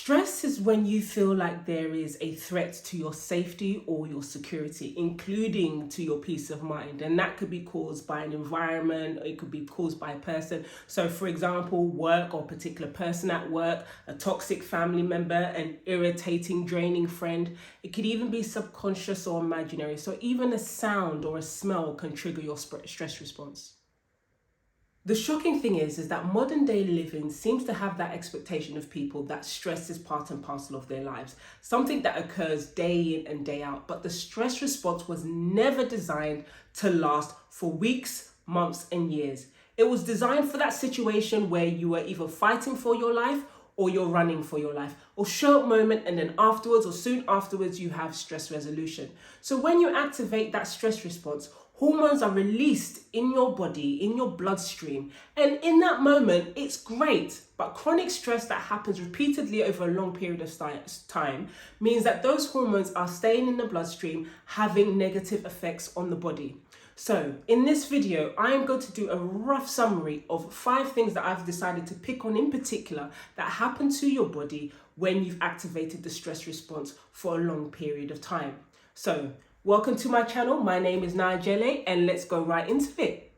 Stress is when you feel like there is a threat to your safety or your security, including to your peace of mind. And that could be caused by an environment, or it could be caused by a person. So for example, work or a particular person at work, a toxic family member, an irritating, draining friend. It could even be subconscious or imaginary. So even a sound or a smell can trigger your stress response. The shocking thing is that modern day living seems to have that expectation of people that stress is part and parcel of their lives, something that occurs day in and day out. But the stress response was never designed to last for weeks, months, and years. It was designed for that situation where you were either fighting for your life or you're running for your life, or short moment and then afterwards or soon afterwards you have stress resolution. So when you activate that stress response, hormones are released in your body, in your bloodstream. And in that moment, it's great. But chronic stress that happens repeatedly over a long period of time means that those hormones are staying in the bloodstream, having negative effects on the body. So in this video, I am going to do a rough summary of 5 things that I've decided to pick on in particular that happen to your body when you've activated the stress response for a long period of time. So welcome to my channel. My name is Nigele and let's go right into it.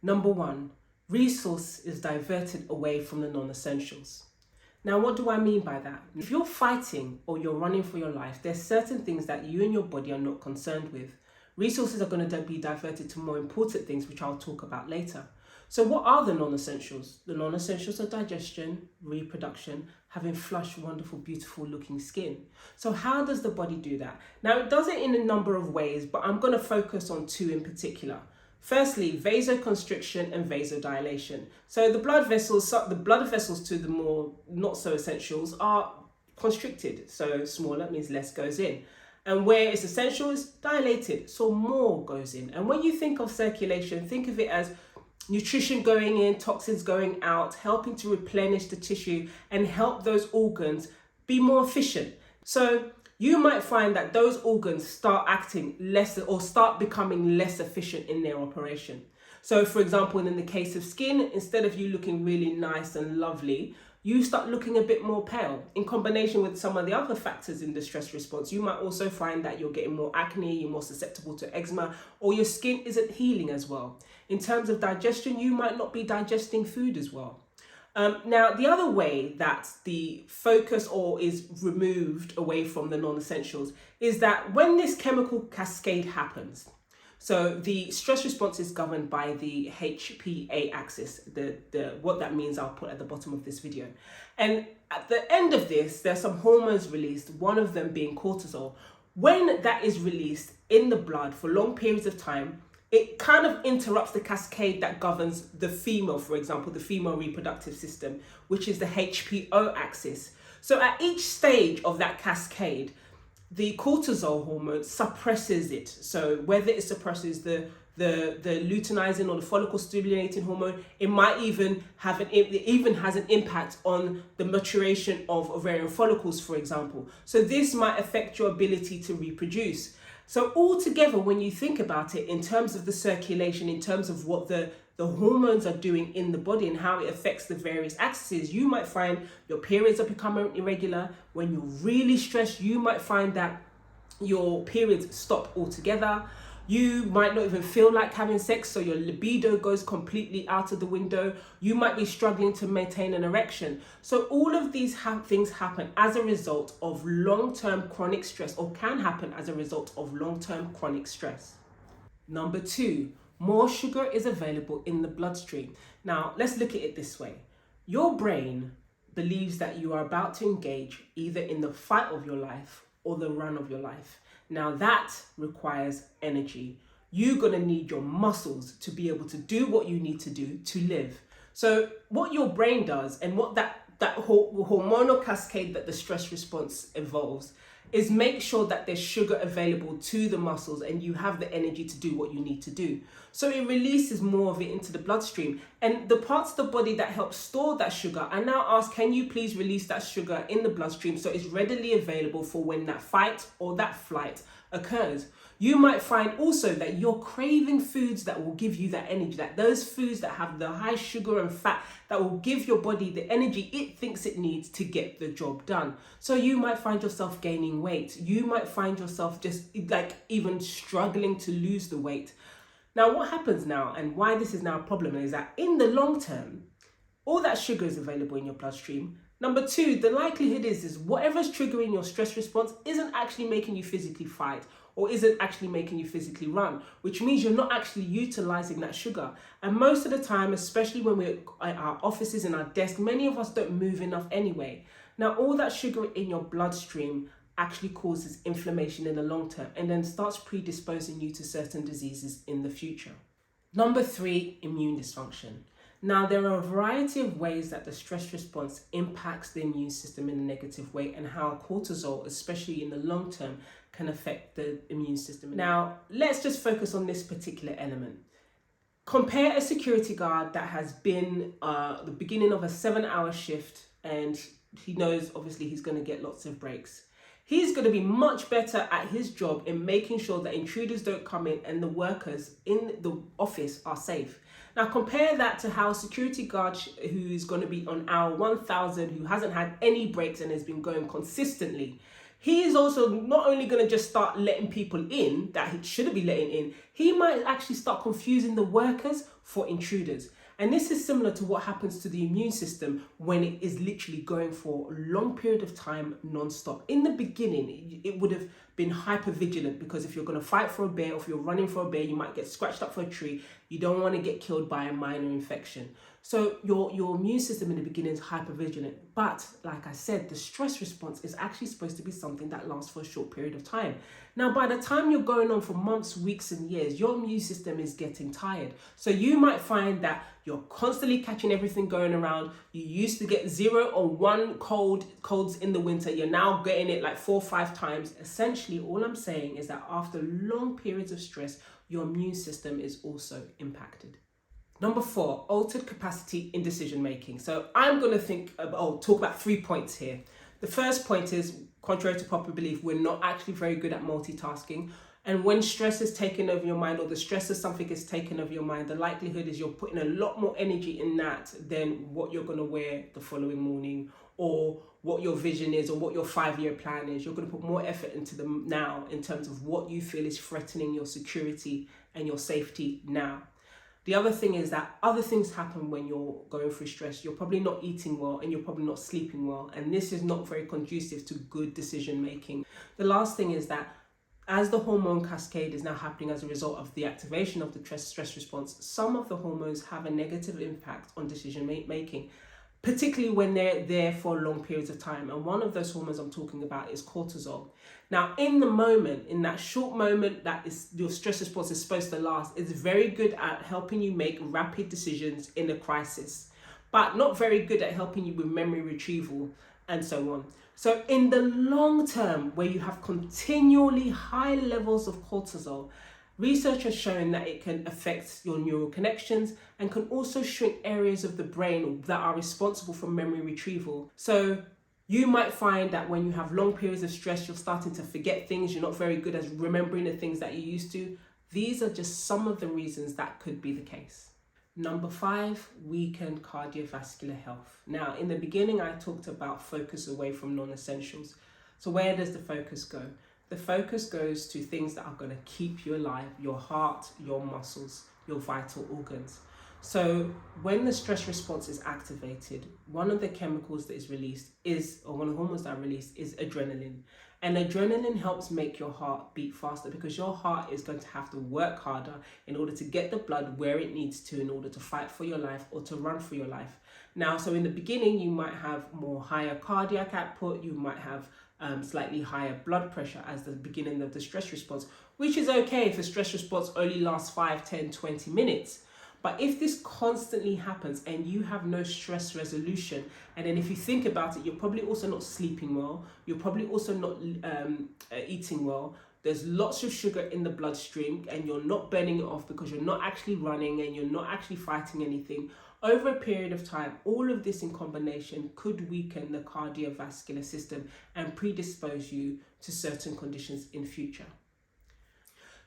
Number 1, resource is diverted away from the non-essentials. Now, what do I mean by that? If you're fighting or you're running for your life, there's certain things that you and your body are not concerned with. Resources are going to be diverted to more important things, which I'll talk about later. So what are the non-essentials? The non-essentials are digestion, reproduction, having flush, wonderful, beautiful looking skin. So how does the body do that? Now, it does it in a number of ways, but I'm going to focus on 2 in particular. Firstly, vasoconstriction and vasodilation. So the blood vessels to the more not so essentials are constricted. So smaller means less goes in. And where it's essential is dilated, so more goes in. And when you think of circulation, think of it as nutrition going in, toxins going out, helping to replenish the tissue and help those organs be more efficient. So you might find that those organs start acting less or start becoming less efficient in their operation. So for example, in the case of skin, instead of you looking really nice and lovely, you start looking a bit more pale. In combination with some of the other factors in the stress response, you might also find that you're getting more acne, you're more susceptible to eczema, or your skin isn't healing as well. In terms of digestion, you might not be digesting food as well. Now, the other way that the focus or is removed away from the non-essentials is that when this chemical cascade happens, so the stress response is governed by the HPA axis. What that means I'll put at the bottom of this video. And at the end of this, there's some hormones released, one of them being cortisol. When that is released in the blood for long periods of time, it kind of interrupts the cascade that governs the female, for example, the female reproductive system, which is the HPO axis. So at each stage of that cascade, the cortisol hormone suppresses it. So whether it suppresses the luteinizing or the follicle stimulating hormone, it might even have has an impact on the maturation of ovarian follicles, for example. So this might affect your ability to reproduce. So altogether, when you think about it in terms of the circulation, in terms of what the hormones are doing in the body and how it affects the various axes, you might find your periods are becoming irregular. When you're really stressed, you might find that your periods stop altogether. You might not even feel like having sex, so your libido goes completely out of the window. You might be struggling to maintain an erection. So all of these things happen as a result of long-term chronic stress, or can happen as a result of long-term chronic stress. Number 2, more sugar is available in the bloodstream. Now, let's look at it this way. Your brain believes that you are about to engage either in the fight of your life or the run of your life. Now that requires energy. You're going to need your muscles to be able to do what you need to do to live. So what your brain does and what that hormonal cascade that the stress response involves is make sure that there's sugar available to the muscles and you have the energy to do what you need to do. So it releases more of it into the bloodstream. And the parts of the body that help store that sugar are now asked, can you please release that sugar in the bloodstream so it's readily available for when that fight or that flight occurs. You might find also that you're craving foods that will give you that energy, that those foods that have the high sugar and fat that will give your body the energy it thinks it needs to get the job done. So you might find yourself gaining weight. You might find yourself just like even struggling to lose the weight. Now, what happens now and why this is now a problem is that in the long term, all that sugar is available in your bloodstream. Number two, the likelihood is whatever's triggering your stress response isn't actually making you physically fight or isn't actually making you physically run, which means you're not actually utilizing that sugar. And most of the time, especially when we're at our offices and our desk, many of us don't move enough anyway. Now, all that sugar in your bloodstream actually causes inflammation in the long term and then starts predisposing you to certain diseases in the future. Number three, immune dysfunction. Now, there are a variety of ways that the stress response impacts the immune system in a negative way and how cortisol, especially in the long term, can affect the immune system. Now, let's just focus on this particular element. Compare a security guard that has been the beginning of a 7-hour shift and he knows obviously he's going to get lots of breaks. He's going to be much better at his job in making sure that intruders don't come in and the workers in the office are safe. Now compare that to how a security guard who's going to be on hour 1000, who hasn't had any breaks and has been going consistently. He is also not only going to just start letting people in that he shouldn't be letting in, he might actually start confusing the workers for intruders. And this is similar to what happens to the immune system when it is literally going for a long period of time non-stop. In the beginning, it would have been hyper-vigilant because if you're going to fight for a bear or if you're running for a bear, you might get scratched up for a tree. You don't want to get killed by a minor infection. So your immune system in the beginning is hyper-vigilant. But like I said, the stress response is actually supposed to be something that lasts for a short period of time. Now, by the time you're going on for months, weeks and years, your immune system is getting tired. So you might find that you're constantly catching everything going around. You used to get 0 or 1 colds in the winter. You're now getting it like 4 or 5 times. Essentially, all I'm saying is that after long periods of stress, your immune system is also impacted. Number 4, altered capacity in decision making. So I'm going to talk about 3 points here. The first point is, contrary to popular belief, we're not actually very good at multitasking. And when stress is taken over your mind or the stress of something is taken over your mind, the likelihood is you're putting a lot more energy in that than what you're going to wear the following morning or what your vision is or what your 5-year plan is. You're going to put more effort into them now in terms of what you feel is threatening your security and your safety now. The other thing is that other things happen when you're going through stress. You're probably not eating well and you're probably not sleeping well. And this is not very conducive to good decision making. The last thing is that as the hormone cascade is now happening as a result of the activation of the stress response, some of the hormones have a negative impact on decision making, particularly when they're there for long periods of time. And one of those hormones I'm talking about is cortisol. Now, in the moment, in that short moment that is your stress response is supposed to last, it's very good at helping you make rapid decisions in a crisis, but not very good at helping you with memory retrieval and so on. So in the long term, where you have continually high levels of cortisol, research has shown that it can affect your neural connections and can also shrink areas of the brain that are responsible for memory retrieval. So you might find that when you have long periods of stress, you're starting to forget things. You're not very good at remembering the things that you used to. These are just some of the reasons that could be the case. Number 5, weakened cardiovascular health. Now, in the beginning, I talked about focus away from non-essentials. So where does the focus go? The focus goes to things that are going to keep you alive, your heart, your muscles, your vital organs. So when the stress response is activated, one of the chemicals that is released one of the hormones that are released is adrenaline. And adrenaline helps make your heart beat faster because your heart is going to have to work harder in order to get the blood where it needs to in order to fight for your life or to run for your life. Now, so in the beginning, you might have more higher cardiac output, you might have slightly higher blood pressure as the beginning of the stress response, which is okay if the stress response only lasts 5, 10, 20 minutes. But if this constantly happens and you have no stress resolution, and then if you think about it, you're probably also not sleeping well, you're probably also not eating well, there's lots of sugar in the bloodstream and you're not burning it off because you're not actually running and you're not actually fighting anything, over a period of time, all of this in combination could weaken the cardiovascular system and predispose you to certain conditions in future.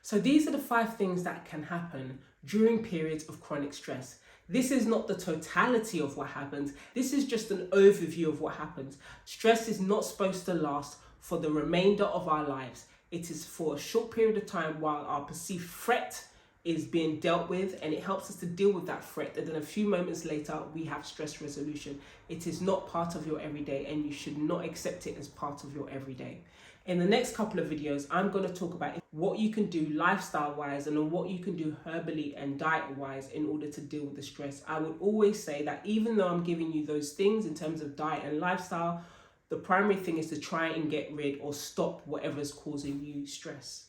So these are the 5 things that can happen during periods of chronic stress. This is not the totality of what happens. This is just an overview of what happens. Stress is not supposed to last for the remainder of our lives. It is for a short period of time while our perceived threat is being dealt with, and it helps us to deal with that threat. And then a few moments later, we have stress resolution. It is not part of your everyday, and you should not accept it as part of your everyday. In the next couple of videos, I'm going to talk about what you can do lifestyle-wise and what you can do herbally and diet-wise in order to deal with the stress. I would always say that even though I'm giving you those things in terms of diet and lifestyle, the primary thing is to try and get rid or stop whatever's causing you stress.